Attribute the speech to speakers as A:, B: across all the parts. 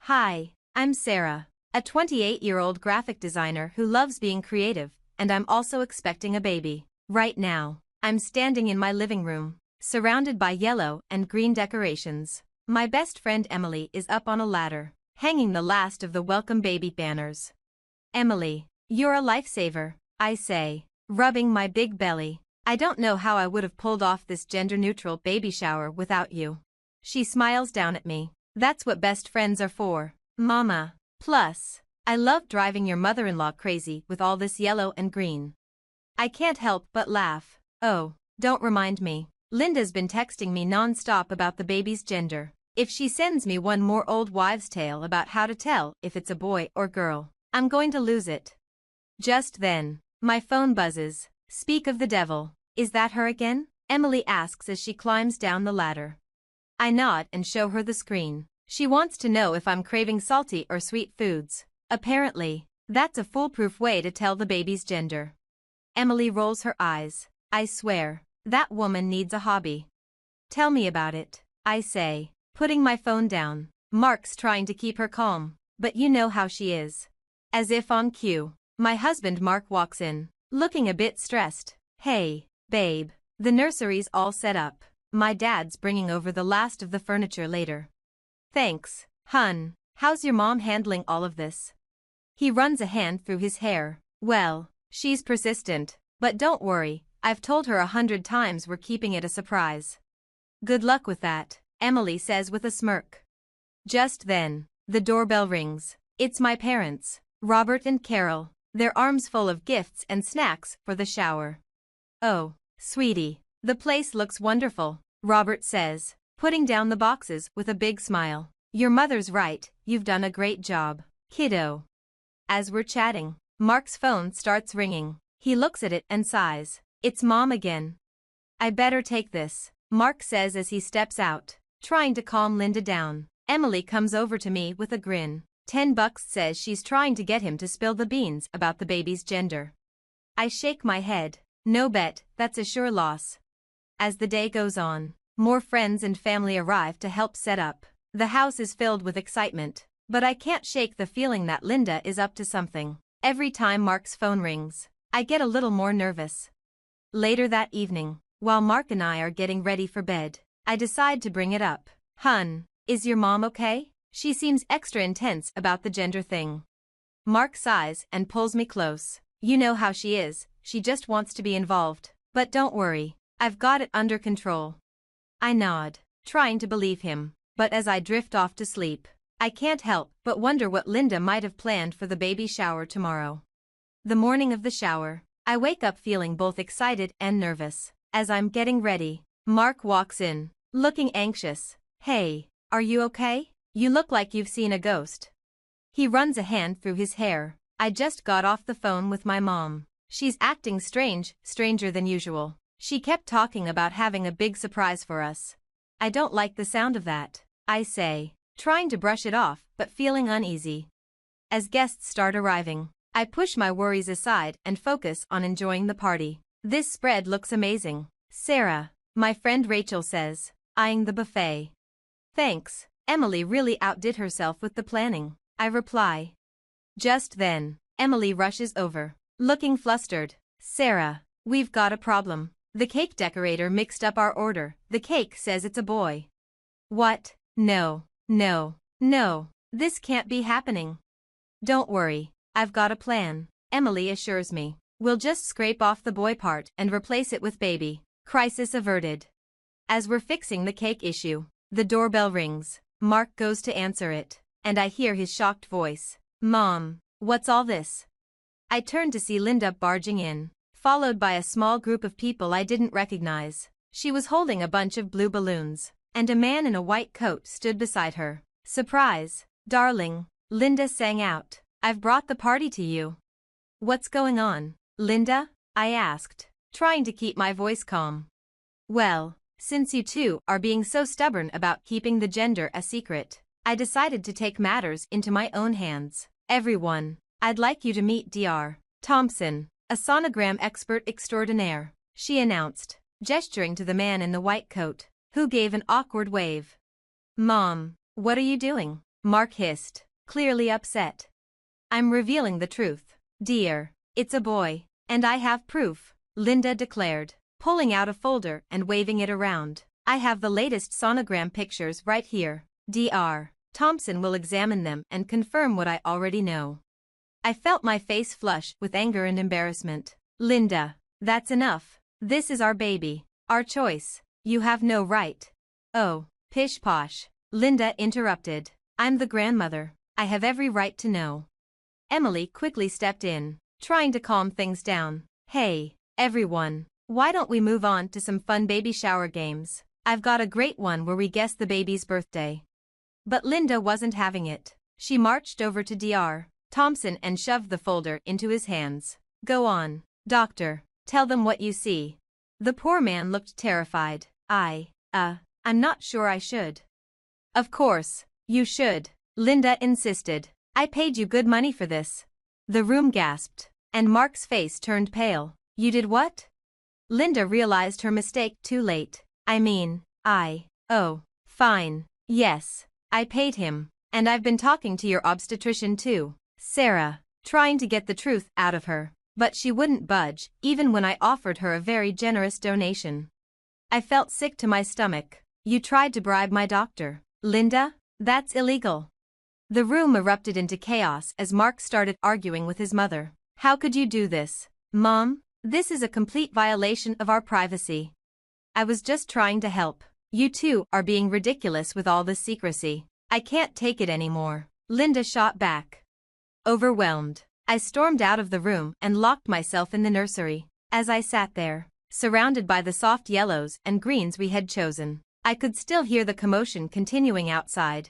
A: Hi, I'm Sarah, a 28-year-old graphic designer who loves being creative, and I'm also expecting a baby. Right now, I'm standing in my living room, surrounded by yellow and green decorations. My best friend Emily is up on a ladder, hanging the last of the welcome baby banners. Emily, you're a lifesaver, I say, rubbing my big belly. I don't know how I would have pulled off this gender-neutral baby shower without you. She smiles down at me. That's what best friends are for, Mama. Plus, I love driving your mother-in-law crazy with all this yellow and green. I can't help but laugh. Oh, don't remind me. Linda's been texting me non-stop about the baby's gender. If she sends me one more old wives' tale about how to tell if it's a boy or girl, I'm going to lose it. Just then, my phone buzzes. Speak of the devil, is that her again? Emily asks as she climbs down the ladder. I nod and show her the screen. She wants to know if I'm craving salty or sweet foods. Apparently, that's a foolproof way to tell the baby's gender. Emily rolls her eyes. I swear, that woman needs a hobby. Tell me about it, I say, putting my phone down. Mark's trying to keep her calm, but you know how she is. As if on cue, my husband Mark walks in, looking a bit stressed. Hey, babe, the nursery's all set up. My dad's bringing over the last of the furniture later. Thanks, hun. How's your mom handling all of this? He runs a hand through his hair. Well, she's persistent, but don't worry, I've told her 100 times we're keeping it a surprise. Good luck with that, Emily says with a smirk. Just then, the doorbell rings. It's my parents, Robert and Carol, their arms full of gifts and snacks for the shower. Oh, sweetie, the place looks wonderful, Robert says, putting down the boxes with a big smile. Your mother's right, you've done a great job, kiddo. As we're chatting, Mark's phone starts ringing. He looks at it and sighs. It's Mom again. I better take this, Mark says as he steps out, trying to calm Linda down. Emily comes over to me with a grin. $10 says she's trying to get him to spill the beans about the baby's gender. I shake my head. No bet, that's a sure loss. As the day goes on, more friends and family arrive to help set up. The house is filled with excitement, but I can't shake the feeling that Linda is up to something. Every time Mark's phone rings, I get a little more nervous. Later that evening, while Mark and I are getting ready for bed, I decide to bring it up. Hun, is your mom okay? She seems extra intense about the gender thing. Mark sighs and pulls me close. You know how she is, she just wants to be involved. But don't worry, I've got it under control. I nod, trying to believe him, but as I drift off to sleep, I can't help but wonder what Linda might have planned for the baby shower tomorrow. The morning of the shower, I wake up feeling both excited and nervous. As I'm getting ready, Mark walks in, looking anxious. Hey, are you okay? You look like you've seen a ghost. He runs a hand through his hair. I just got off the phone with my mom. She's acting strange, stranger than usual. She kept talking about having a big surprise for us. I don't like the sound of that, I say, trying to brush it off but feeling uneasy. As guests start arriving, I push my worries aside and focus on enjoying the party. This spread looks amazing, Sarah, my friend Rachel says, eyeing the buffet. Thanks, Emily really outdid herself with the planning, I reply. Just then, Emily rushes over, looking flustered. Sarah, we've got a problem. The cake decorator mixed up our order. The cake says it's a boy. What? No, no, no, this can't be happening. Don't worry, I've got a plan, Emily assures me. We'll just scrape off the boy part and replace it with baby. Crisis averted. As we're fixing the cake issue, the doorbell rings. Mark goes to answer it, and I hear his shocked voice. Mom, what's all this? I turn to see Linda barging in, followed by a small group of people I didn't recognize. She was holding a bunch of blue balloons, and a man in a white coat stood beside her. Surprise, darling, Linda sang out. I've brought the party to you. What's going on, Linda? I asked, trying to keep my voice calm. Well, since you two are being so stubborn about keeping the gender a secret, I decided to take matters into my own hands. Everyone, I'd like you to meet Dr. Thompson, a sonogram expert extraordinaire, she announced, gesturing to the man in the white coat, who gave an awkward wave. Mom, what are you doing? Mark hissed, clearly upset. I'm revealing the truth. Dear, it's a boy. And I have proof, Linda declared, pulling out a folder and waving it around. I have the latest sonogram pictures right here. Dr. Thompson will examine them and confirm what I already know. I felt my face flush with anger and embarrassment. Linda, that's enough. This is our baby. Our choice. You have no right. Oh, pish posh. Linda interrupted. I'm the grandmother. I have every right to know. Emily quickly stepped in, trying to calm things down. Hey, everyone. Why don't we move on to some fun baby shower games? I've got a great one where we guess the baby's birthday. But Linda wasn't having it. She marched over to Dr. Thompson and shoved the folder into his hands. Go on, doctor. Tell them what you see. The poor man looked terrified. I'm not sure I should. Of course, you should, Linda insisted. I paid you good money for this. The room gasped, and Mark's face turned pale. You did what? Linda realized her mistake too late. Oh, fine. Yes, I paid him, and I've been talking to your obstetrician too, Sarah, trying to get the truth out of her. But she wouldn't budge, even when I offered her a very generous donation. I felt sick to my stomach. You tried to bribe my doctor, Linda? That's illegal. The room erupted into chaos as Mark started arguing with his mother. How could you do this, Mom? This is a complete violation of our privacy. I was just trying to help. You two are being ridiculous with all this secrecy. I can't take it anymore. Linda shot back. Overwhelmed, I stormed out of the room and locked myself in the nursery. As I sat there, surrounded by the soft yellows and greens we had chosen, I could still hear the commotion continuing outside.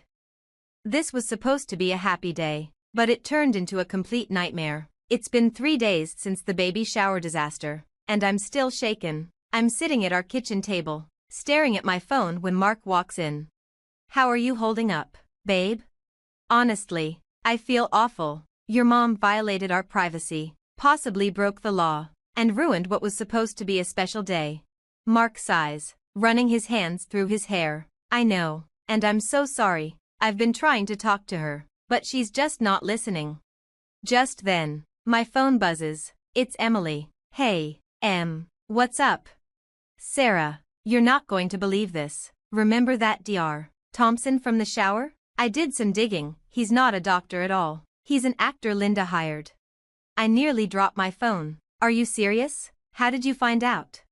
A: This was supposed to be a happy day, but it turned into a complete nightmare. It's been 3 days since the baby shower disaster, and I'm still shaken. I'm sitting at our kitchen table, staring at my phone when Mark walks in. How are you holding up, babe? Honestly, I feel awful. Your mom violated our privacy, possibly broke the law, and ruined what was supposed to be a special day. Mark sighs, running his hands through his hair. I know, and I'm so sorry. I've been trying to talk to her, but she's just not listening. Just then, my phone buzzes. It's Emily. Hey, what's up? Sarah, you're not going to believe this. Remember that Dr. Thompson from the shower? I did some digging. He's not a doctor at all. He's an actor Linda hired. I nearly dropped my phone. Are you serious? How did you find out?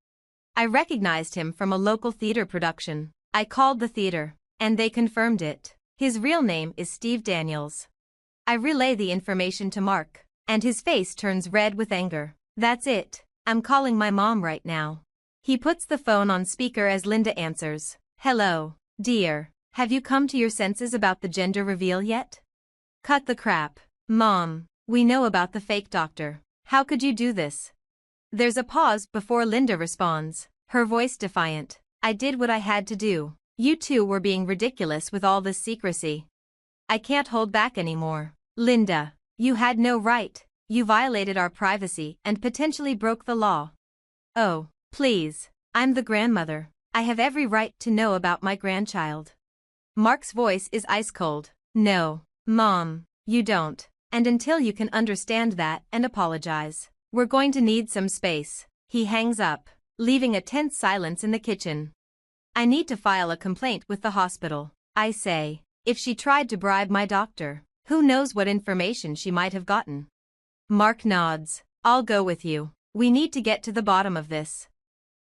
A: I recognized him from a local theater production. I called the theater, and they confirmed it. His real name is Steve Daniels. I relay the information to Mark, and his face turns red with anger. That's it. I'm calling my mom right now. He puts the phone on speaker as Linda answers. Hello, dear. Have you come to your senses about the gender reveal yet? Cut the crap. Mom, we know about the fake doctor. How could you do this? There's a pause before Linda responds, her voice defiant. I did what I had to do. You two were being ridiculous with all this secrecy. I can't hold back anymore. Linda, you had no right. You violated our privacy and potentially broke the law. Oh, please. I'm the grandmother. I have every right to know about my grandchild. Mark's voice is ice cold. No, Mom, you don't. And until you can understand that and apologize, we're going to need some space. He hangs up, leaving a tense silence in the kitchen. I need to file a complaint with the hospital. I say, if she tried to bribe my doctor, who knows what information she might have gotten. Mark nods. I'll go with you. We need to get to the bottom of this.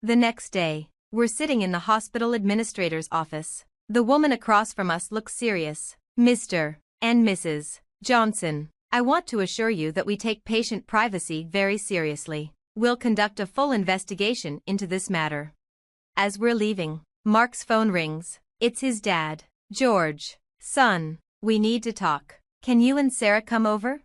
A: The next day, we're sitting in the hospital administrator's office. The woman across from us looks serious. Mr. and Mrs. Johnson, I want to assure you that we take patient privacy very seriously. We'll conduct a full investigation into this matter. As we're leaving, Mark's phone rings. It's his dad. George. Son, we need to talk. Can you and Sarah come over?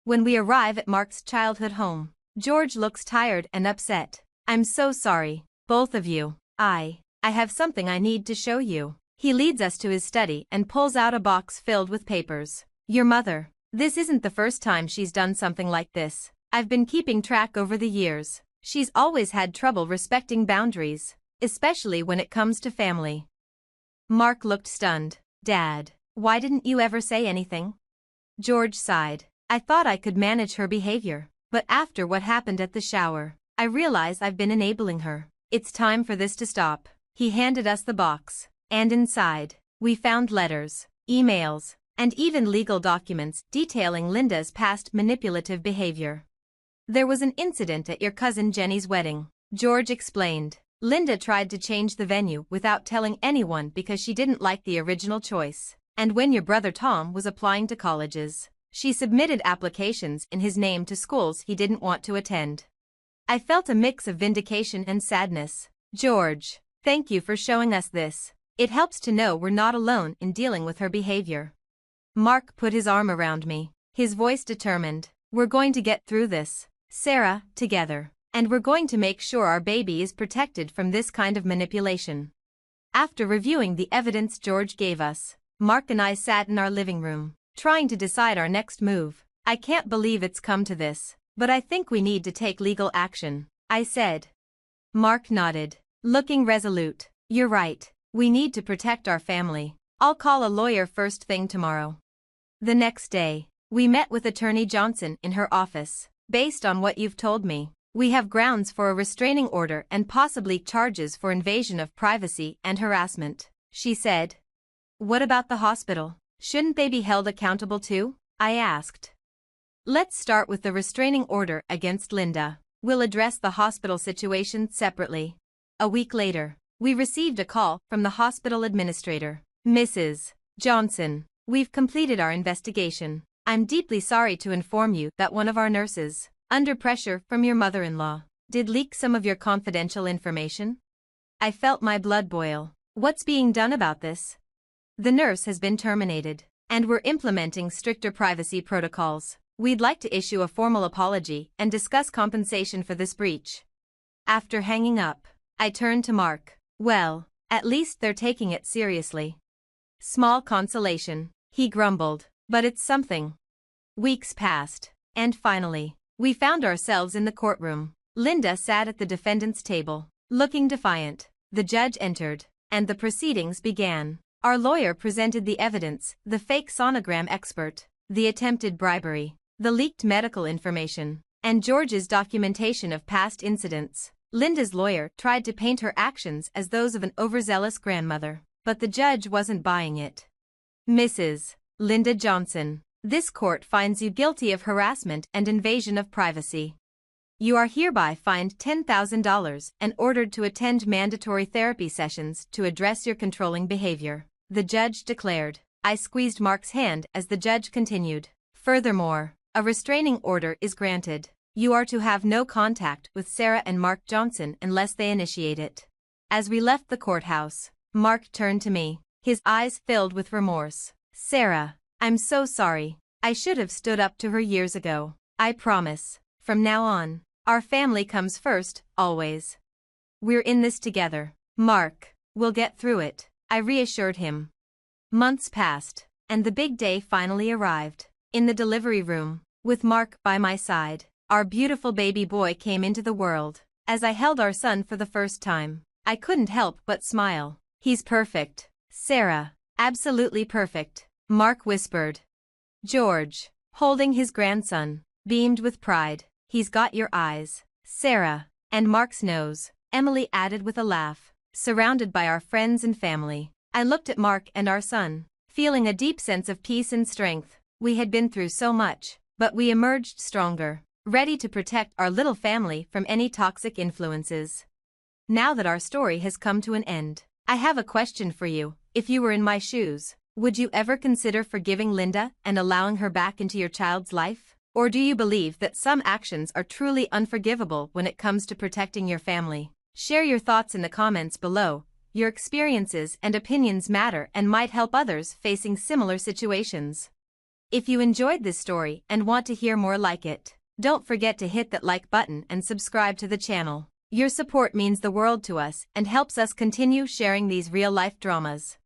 A: When we arrive at Mark's childhood home, George looks tired and upset. I'm so sorry, both of you. I have something I need to show you. He leads us to his study and pulls out a box filled with papers. Your mother. This isn't the first time she's done something like this. I've been keeping track over the years. She's always had trouble respecting boundaries, especially when it comes to family. Mark looked stunned. Dad, Why didn't you ever say anything? George sighed. I thought I could manage her behavior, but after what happened at the shower, I realize I've been enabling her. It's time for this to stop. He handed us the box, and inside, we found letters, emails, and even legal documents detailing Linda's past manipulative behavior. There was an incident at your cousin Jenny's wedding, George explained. Linda tried to change the venue without telling anyone because she didn't like the original choice. And when your brother Tom was applying to colleges, she submitted applications in his name to schools he didn't want to attend. I felt a mix of vindication and sadness. George, thank you for showing us this. It helps to know we're not alone in dealing with her behavior. Mark put his arm around me, his voice determined. We're going to get through this, Sarah, together. And we're going to make sure our baby is protected from this kind of manipulation. After reviewing the evidence George gave us, Mark and I sat in our living room, trying to decide our next move. I can't believe it's come to this, but I think we need to take legal action, I said. Mark nodded, looking resolute. You're right, we need to protect our family. I'll call a lawyer first thing tomorrow. The next day, we met with Attorney Johnson in her office. Based on what you've told me, we have grounds for a restraining order and possibly charges for invasion of privacy and harassment, she said. What about the hospital? Shouldn't they be held accountable too? I asked. Let's start with the restraining order against Linda. We'll address the hospital situation separately. A week later, we received a call from the hospital administrator. Mrs. Johnson, we've completed our investigation. I'm deeply sorry to inform you that one of our nurses, under pressure from your mother-in-law, did leak some of your confidential information. I felt my blood boil. What's being done about this? The nurse has been terminated, and we're implementing stricter privacy protocols. We'd like to issue a formal apology and discuss compensation for this breach. After hanging up, I turned to Mark. Well, at least they're taking it seriously. Small consolation, he grumbled, but it's something. Weeks passed, and finally, we found ourselves in the courtroom. Linda sat at the defendant's table, looking defiant. The judge entered, and the proceedings began. Our lawyer presented the evidence, the fake sonogram expert, the attempted bribery, the leaked medical information, and George's documentation of past incidents. Linda's lawyer tried to paint her actions as those of an overzealous grandmother, but the judge wasn't buying it. Mrs. Linda Johnson, this court finds you guilty of harassment and invasion of privacy. You are hereby fined $10,000 and ordered to attend mandatory therapy sessions to address your controlling behavior, the judge declared. I squeezed Mark's hand as the judge continued. Furthermore, a restraining order is granted. You are to have no contact with Sarah and Mark Johnson unless they initiate it. As we left the courthouse, Mark turned to me, his eyes filled with remorse. Sarah, I'm so sorry. I should have stood up to her years ago. I promise, from now on, our family comes first, always. We're in this together. Mark, we'll get through it, I reassured him. Months passed, and the big day finally arrived. In the delivery room, with Mark by my side, our beautiful baby boy came into the world. As I held our son for the first time, I couldn't help but smile. He's perfect, Sarah, absolutely perfect, Mark whispered. George, holding his grandson, beamed with pride. He's got your eyes, Sarah, and Mark's nose, Emily added with a laugh. Surrounded by our friends and family, I looked at Mark and our son, feeling a deep sense of peace and strength. We had been through so much, but we emerged stronger, ready to protect our little family from any toxic influences. Now that our story has come to an end, I have a question for you. If you were in my shoes, would you ever consider forgiving Linda and allowing her back into your child's life? Or do you believe that some actions are truly unforgivable when it comes to protecting your family? Share your thoughts in the comments below. Your experiences and opinions matter and might help others facing similar situations. If you enjoyed this story and want to hear more like it, don't forget to hit that like button and subscribe to the channel. Your support means the world to us and helps us continue sharing these real-life dramas.